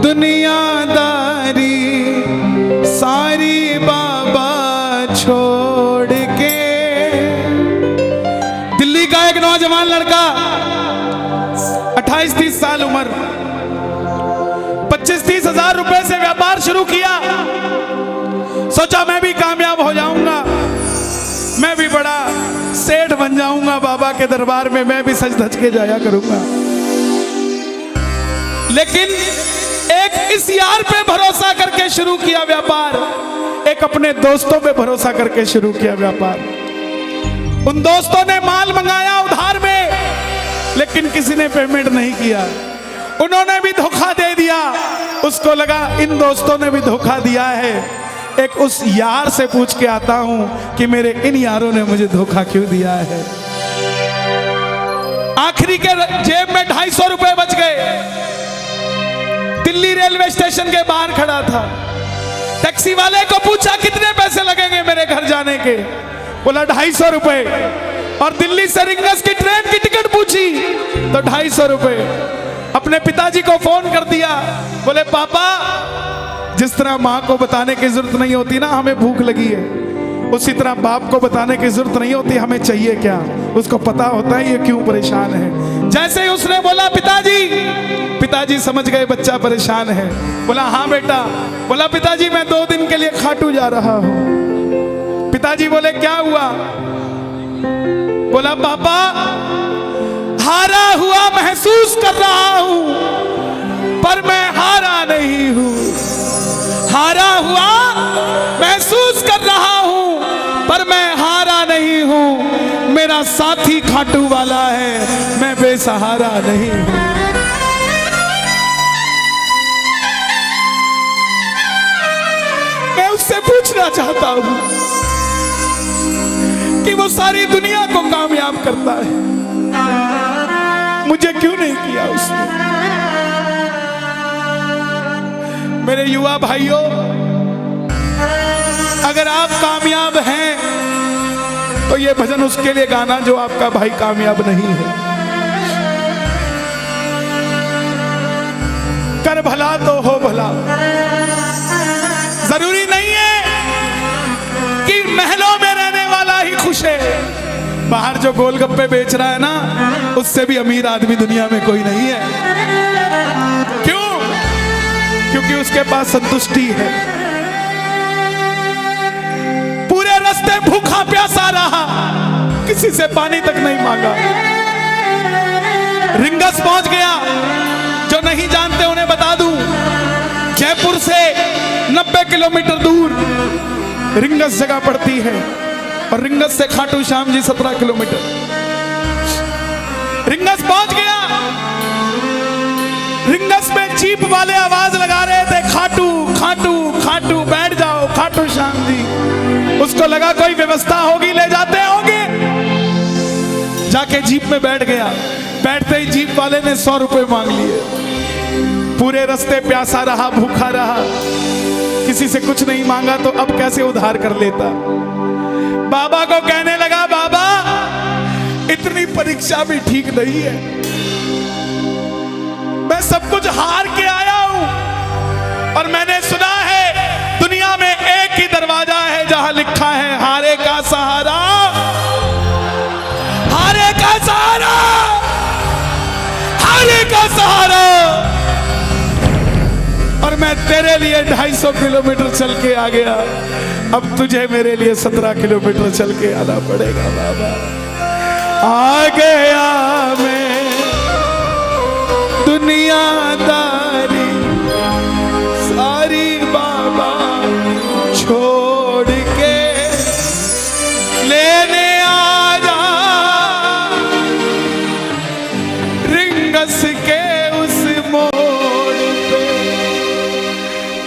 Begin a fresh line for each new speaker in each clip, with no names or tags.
दुनियादारी सारी बाबा छोड़ के। दिल्ली का एक नौजवान लड़का 28-30 साल उम्र, 25-30 हजार रुपए से व्यापार शुरू किया। सोचा मैं भी कामयाब हो जाऊंगा, मैं भी बड़ा सेठ बन जाऊंगा, बाबा के दरबार में मैं भी सज धज के जाया करूंगा। लेकिन एक इस यार पे भरोसा करके शुरू किया व्यापार, एक अपने दोस्तों पे भरोसा करके शुरू किया व्यापार। उन दोस्तों ने माल मंगाया उधार में, लेकिन किसी ने पेमेंट नहीं किया। उन्होंने भी धोखा दे दिया। उसको लगा इन दोस्तों ने भी धोखा दिया है, एक उस यार से पूछ के आता हूं कि मेरे इन यारों ने मुझे धोखा क्यों दिया है। आखिरी के जेब में 250 रुपए बच गए। दिल्ली रेलवे स्टेशन के बाहर खड़ा था। टैक्सी वाले को पूछा कितने पैसे लगेंगे मेरे घर जाने के, बोला 250 रुपए। और दिल्ली से रिंगस की ट्रेन की टिकट पूछी तो 250 रुपए। अपने पिताजी को फोन कर दिया, बोले पापा, जिस तरह माँ को बताने की जरूरत नहीं होती ना हमें भूख लगी है, उसी तरह बाप को बताने की जरूरत नहीं होती हमें चाहिए क्या, उसको पता होता है ये क्यों परेशान है। जैसे ही उसने बोला पिताजी, पिताजी समझ गए बच्चा परेशान है। बोला हाँ बेटा। बोला पिताजी मैं 2 दिन के लिए खाटू जा रहा हूं। पिताजी बोले क्या हुआ? बोला पापा, हारा हुआ महसूस कर रहा हूं, पर मैं हारा नहीं हूं। हारा हुआ महसूस कर रहा हूं, पर मैं हारा नहीं हूं। मेरा साथी खाटू वाला है, मैं बेसहारा नहीं हूं। मैं उससे पूछना चाहता हूं कि वो सारी दुनिया को कामयाब करता है, मुझे क्यों नहीं किया उसने? मेरे युवा भाइयों, अगर आप कामयाब हैं तो ये भजन उसके लिए गाना जो आपका भाई कामयाब नहीं है। कर भला तो हो भला। जरूरी नहीं है कि महलों में रहने वाला ही खुश है। बाहर जो गोलगप्पे बेच रहा है ना, उससे भी अमीर आदमी दुनिया में कोई नहीं है। क्यों? क्योंकि उसके पास संतुष्टि है। पूरे रास्ते भूखा प्यासा रहा, किसी से पानी तक नहीं मांगा। रिंगस पहुंच गया। जो नहीं जानते उन्हें बता दूं, जयपुर से 90 किलोमीटर दूर रिंगस जगह पड़ती है, और रिंगस से खाटू श्याम जी 17 किलोमीटर। रिंगस पहुंच गया। रिंगस में जीप वाले आवाज लगा रहे थे, खाटू खाटू खाटू, बैठ जाओ खाटू श्याम जी। उसको लगा कोई व्यवस्था होगी, ले जाते होंगे। जाके जीप में बैठ गया। बैठते ही जीप वाले ने 100 रुपए मांग लिए। पूरे रास्ते प्यासा रहा, भूखा रहा, किसी से कुछ नहीं मांगा तो अब कैसे उधार कर लेता। बाबा को कहने लगा, बाबा इतनी परीक्षा भी ठीक नहीं है, मैं सब कुछ हार के आया हूं, और मैंने सुना है दुनिया में एक ही दरवाजा है जहां लिखा है हारे का सहारा, हारे का सहारा, हारे का सहारा। और मैं तेरे लिए 250 किलोमीटर चल के आ गया, अब तुझे मेरे लिए 17 किलोमीटर चल के आना पड़ेगा। बाबा आ गया मैं दुनियादारी सारी बाबा छोड़ के, लेने आ जा रिंगस के उस मोड़ पे,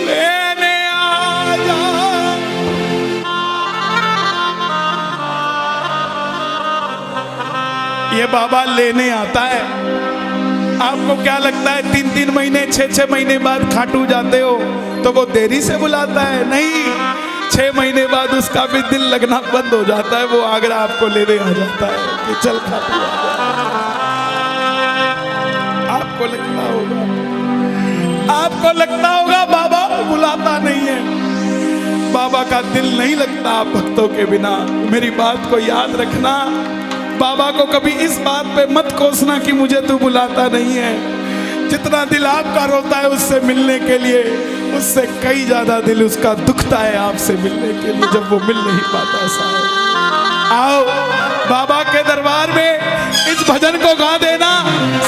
लेने आ जा। ये बाबा लेने आता है। आपको क्या लगता है 3-3 महीने 6-6 महीने बाद खाटू जाते हो तो वो देरी से बुलाता है? नहीं, 6 महीने बाद उसका भी दिल लगना बंद हो जाता है, वो आगरा आपको लेने आ जाता है कि चल खाटू आ जा। आपको लगता होगा आपको लगता होगा बाबा बुलाता नहीं है, बाबा का दिल नहीं लगता आप भक्तों के बिना। मेरी बात को याद रखना, बाबा को कभी इस बात पे मत कोसना कि मुझे तू बुलाता नहीं है। जितना दिल आपका रोता है उससे मिलने के लिए, उससे कई ज्यादा दिल उसका दुखता है आपसे मिलने के लिए, जब वो मिल नहीं पाता। साहब आओ बाबा के दरबार में इस भजन को गा देना।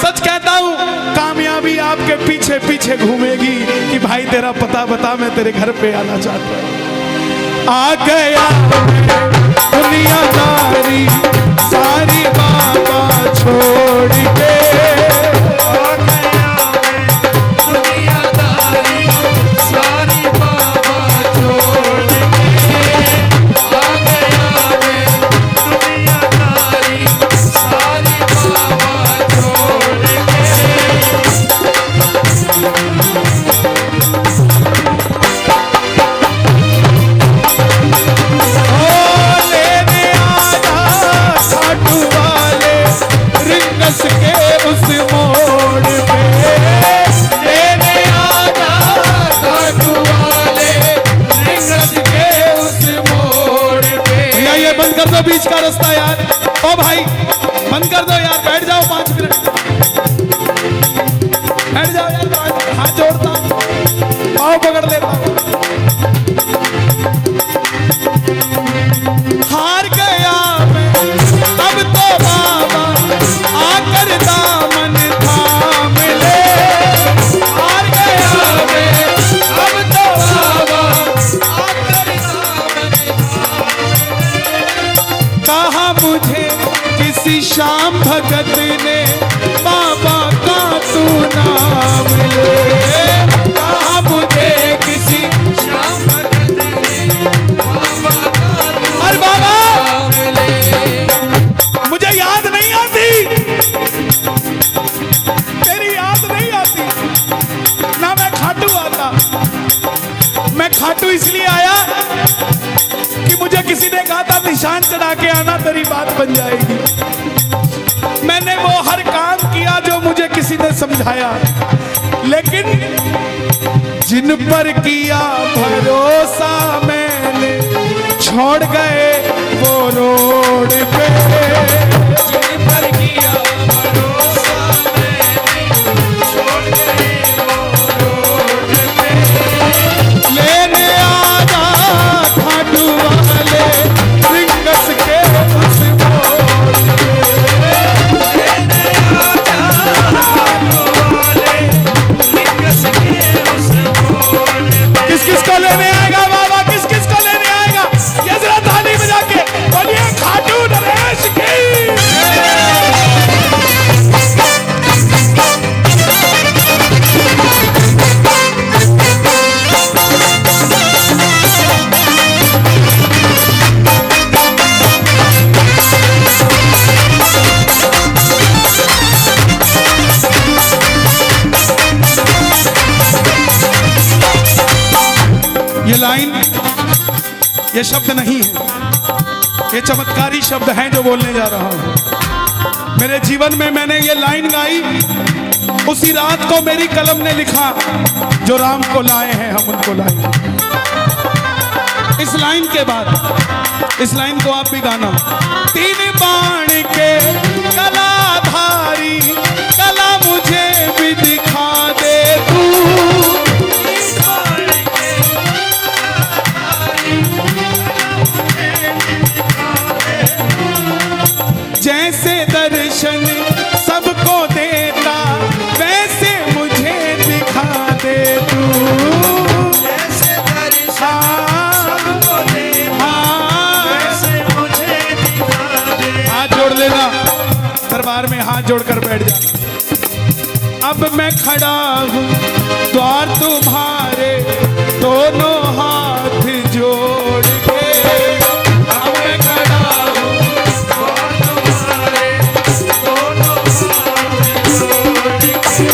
सच कहता हूँ कामयाबी आपके पीछे पीछे घूमेगी कि भाई तेरा पता बता, मैं तेरे घर पे आना चाहता हूँ। आ गया दुनियादारी सारी बाबा छोड़ के,
आ गया दुनियादारी सारी बाबा छोड़ के, आ गया दुनियादारी सारी बाबा छोड़
बीच का रास्ता यार। ओ भाई बंद कर दो यार, बैठ जाओ 5 मिनट, बैठ जाओ यार। हाथ जोड़ता पाँव पकड़ लेता, हार गया मैं अब तो बाबा आकर दामन थाम ले। हार गया मैं अब तो बाबा आकर कहा मुझे किसी श्याम भगत ने बाबा का तू नाम ले। कहा मुझे किसी
श्याम भगत ने बाबा का तू
अरे बाबा
नाम ले।
मुझे याद नहीं आती, तेरी याद नहीं आती ना। मैं खाटू आता, मैं खाटू इसलिए आया कि मुझे किसी ने कहा था निशान चढ़ा के आना, तेरी बात बन जाएगी। मैंने वो हर काम किया जो मुझे किसी ने समझाया, लेकिन जिन पर किया भरोसा मैंने छोड़ गए वो रोड पे।
जिन पर किया भरोसा मैंने छोड़ गए वो रोड पे।
लेने आजा खाटू वाले रिंगस के उस मोड़ पे।
लेने आजा खाटू वाले रिंगस के उस मोड़ पे।
किस किस को लेने आएगा बाबा, किस किस को लेने आएगा? ये जरा ताली बजा के बोलिए खाटू नरेश की। ये लाइन, ये शब्द नहीं है, ये चमत्कारी शब्द हैं जो बोलने जा रहा हूं। मेरे जीवन में मैंने ये लाइन गाई उसी रात को मेरी कलम ने लिखा, जो राम को लाए हैं हम उनको लाए। इस लाइन के बाद इस लाइन को आप भी गाना। 3 बाण के कलाधारी कला मुझे भी दिखा दे तू। जैसे दर्शन सबको देता वैसे मुझे दिखा दे तू।
जैसे दर्शन सबको देता वैसे मुझे दिखा दे।
हाथ जोड़ लेना, दरबार में हाथ जोड़कर बैठ जाना। अब मैं खड़ा हूँ द्वार तुम्हारे दोनों हाथ जोड़ के। अब मैं खड़ा हूँ
तुम्हारे दोनों हाथ जोड़ के।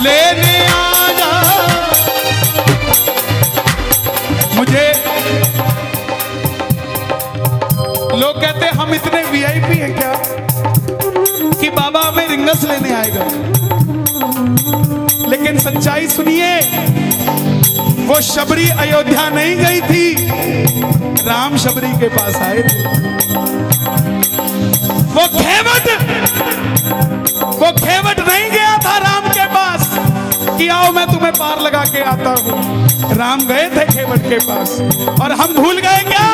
लेने कि बाबा हमें रिंगस लेने आएगा, लेकिन सच्चाई सुनिए, वो शबरी अयोध्या नहीं गई थी, राम शबरी के पास आए थे। वो खेवट नहीं गया था राम के पास कि आओ मैं तुम्हें पार लगा के आता हूं। राम गए थे खेवट के पास, और हम भूल गए क्या?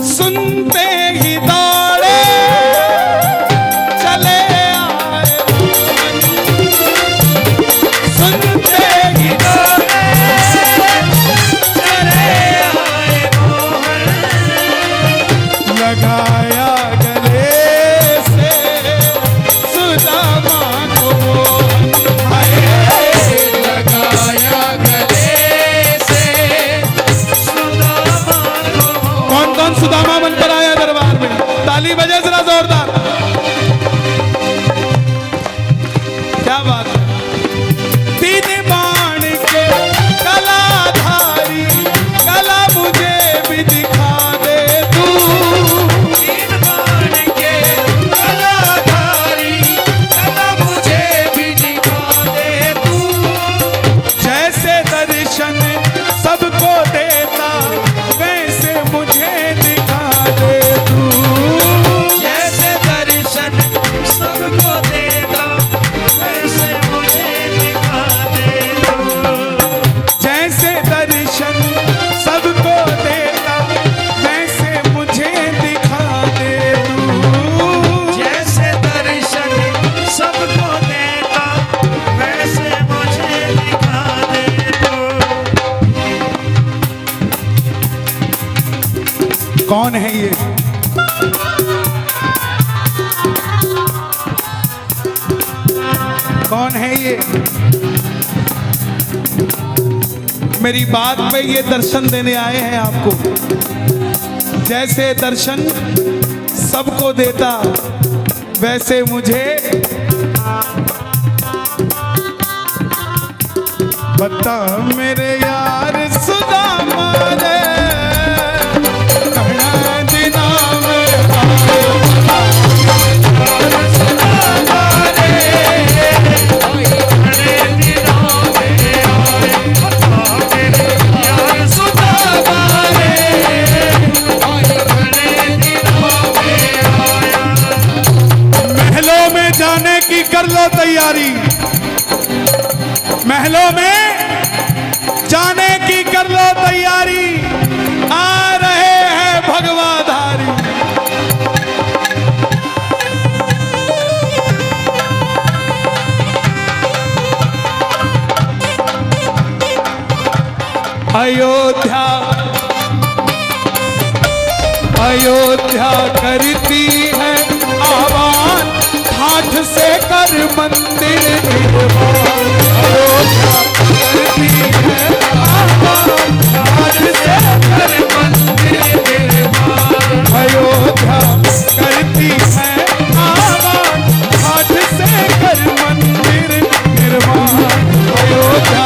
सुनते ही दौड़े चले आए, सुनते ही दौड़े चले आए, लगाया गले से सुदामा को,
लगाया गले से सुदामा को।
कौन कौन सुदामा बनकर आया दरबार में? ताली बजे जरा जोरदार। क्या बात है? तीन बाण के कलाधारी, कला मुझे भी दिखा दे तू।
तीन बाण के कलाधारी, कला मुझे भी दिखा दे तू।
जैसे दर्शन सबको देता, वैसे मुझे दिखा दे तू।
जैसे दर्शन सबको देता, वैसे मुझे दिखा दे तू।
जैसे दर्शन सबको देता, वैसे मुझे दिखा दे तू।
जैसे दर्शन सबको देता, वैसे मुझे दिखा दे तू।
कौन है ये? कौन है ये? मेरी बात पे ये दर्शन देने आए हैं आपको। जैसे दर्शन सबको देता, वैसे मुझे बता मेरे यार सुदामा रे, कहना दिना में महलों में जाने की कर लो तैयारी, महलों में जाने की कर लो तैयारी, आ रहे हैं भगवाधारी। अयोध्या अयोध्या करती है आह्वान, हाथ से कर मंदिर निर्माण। अयोध्या करती है आह्वान, हाथ से कर मंदिर निर्माण। अयोध्या करती है आह्वान, हाथ से कर मंदिर निर्माण। अयोध्या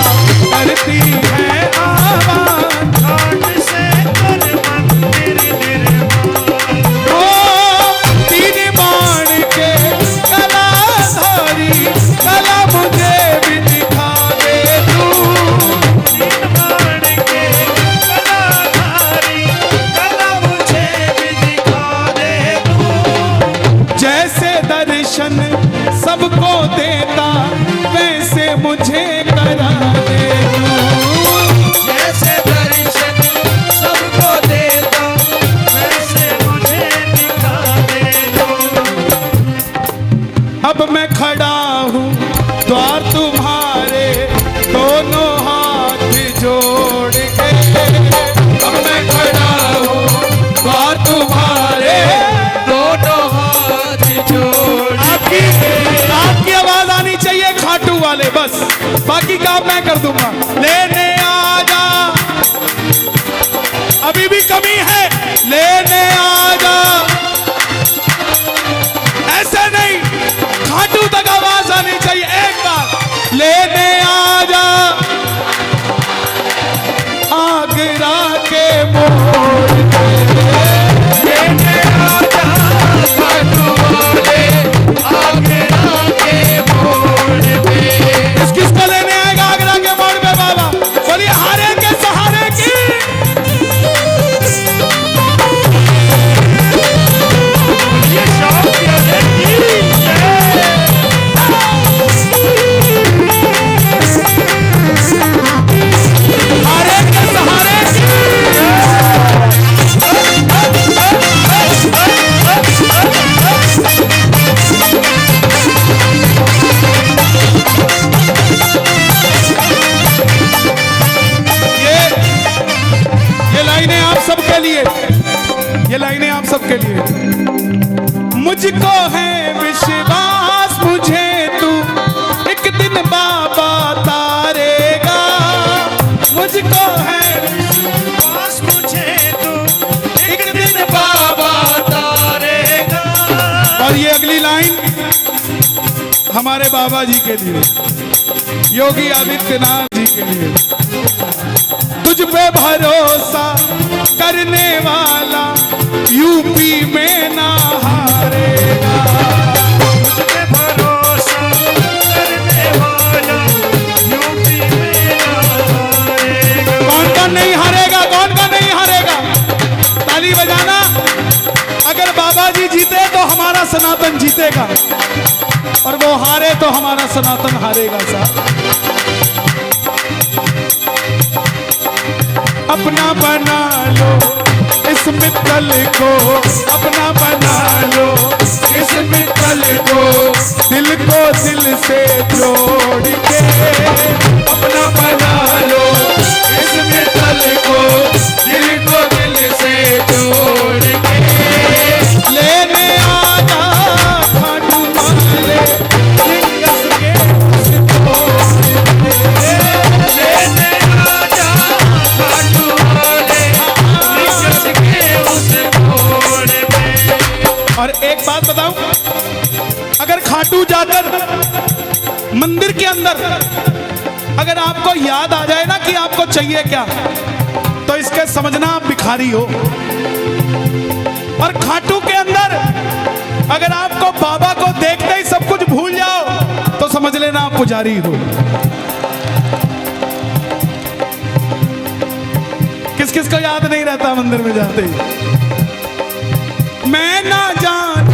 करती है आह्वान,
हाथ से कर मंदिर निर्माण।
ओ तीन बाण के कलाधारी, कला मुझे भी दिखा दे तू।
तीन बाण के कलाधारी, कला मुझे भी दिखा दे तू।
जैसे दर्शन सबको देता, वैसे मुझे करा दे तू।
जैसे दर्शन सबको देता, वैसे मुझे दिखा दे तू।
अब मैं खड़ा हूँ द्वार तुम्हारे, दोनों हाथ जोड़ के। अब मैं खड़ा हूँ द्वार तुम्हारे,
दोनों हाथ जोड़
आपकी आवाज आनी चाहिए खाटू वाले, बस बाकी काम मैं कर दूंगा। लेने आ जा, अभी भी कमी है, लेने आ जा। ऐसे नहीं, खाटू तक आवाज आनी चाहिए। एक बार लेने आ जा, आगरा के मोड़ पे।
लेने आ जा, खाटू वाले
और ये अगली लाइन हमारे बाबा जी के लिए, योगी आदित्यनाथ जी के लिए। तुझ पे भरोसा करने वाला यूपी में ना हारेगा।
तुझ पे भरोसा करने वाला यूपी में ना हारेगा।
कौन कौन नहीं हारेगा, कौन कौन नहीं हारेगा? ताली बजाना। अगर बाबा जी जीते तो हमारा सनातन जीतेगा, और वो हारे तो हमारा सनातन हारेगा साहब। अपना बना लो इस मित्तल को, अपना बना लो इस मित्तल को, दिल को दिल से जोड़ के। अपना बना लो इस मित्तल को, दिल को दिल से जोड़ के। लेने आजा खाटू वाले लिंगस के
लेने आजा खाटू वाले लिंगस के उस मोड़ पे।
और एक बात बताऊं, अगर खाटू जाकर मंदिर के अंदर अगर आपको याद आ जाए ना कि आपको चाहिए क्या, तो इसके समझना आप भिखारी हो। और खाटू के अंदर अगर आपको बाबा को देखते ही सब कुछ भूल जाओ, तो समझ लेना आप पुजारी हो। किस किस को याद नहीं रहता मंदिर में जाते ही? मैं ना जान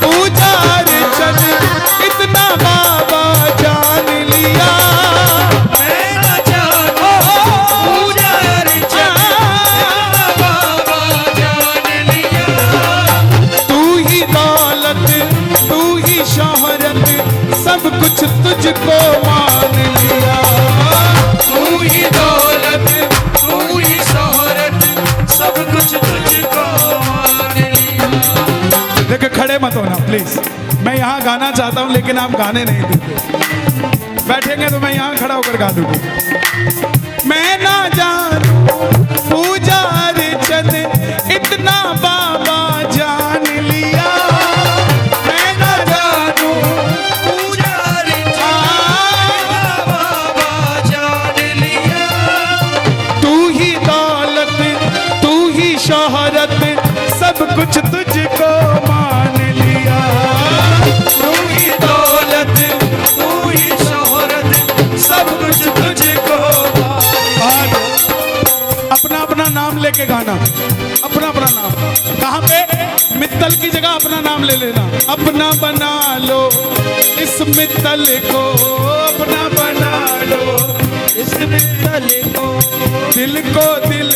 पूजा अर्चन इतना बाबा जान लिया।
मैं ना जानू पूजा अर्चन इतना बाबा जान लिया।
तू ही दौलत तू ही शोहरत सब कुछ तुझको मान लिया।
तू ही दौलत तू ही शोहरत सब कुछ तुझको मान लिया।
देखो खड़े मत होना प्लीज, मैं यहाँ गाना चाहता हूँ लेकिन आप गाने नहीं देते। बैठेंगे तो मैं यहाँ खड़ा होकर गा दूंगा। मैं ना जानू पूजा अर्चन इतना बाबा जान लिया। मैं ना जानू
पूजा अर्चन बाबा जान लिया।
तू ही दौलत तू ही शोहरत सब कुछ तुझको मान लिया।
तू ही दौलत तू ही शोहरत सब कुछ तुझको मान लिया।
अपना अपना नाम लेके गाना, अपना अपना नाम। कहाँ पे? मित्तल की जगह अपना नाम ले लेना। अपना बना लो इस मित्तल को, अपना बना लो
इस मित्तल को,
दिल को दिल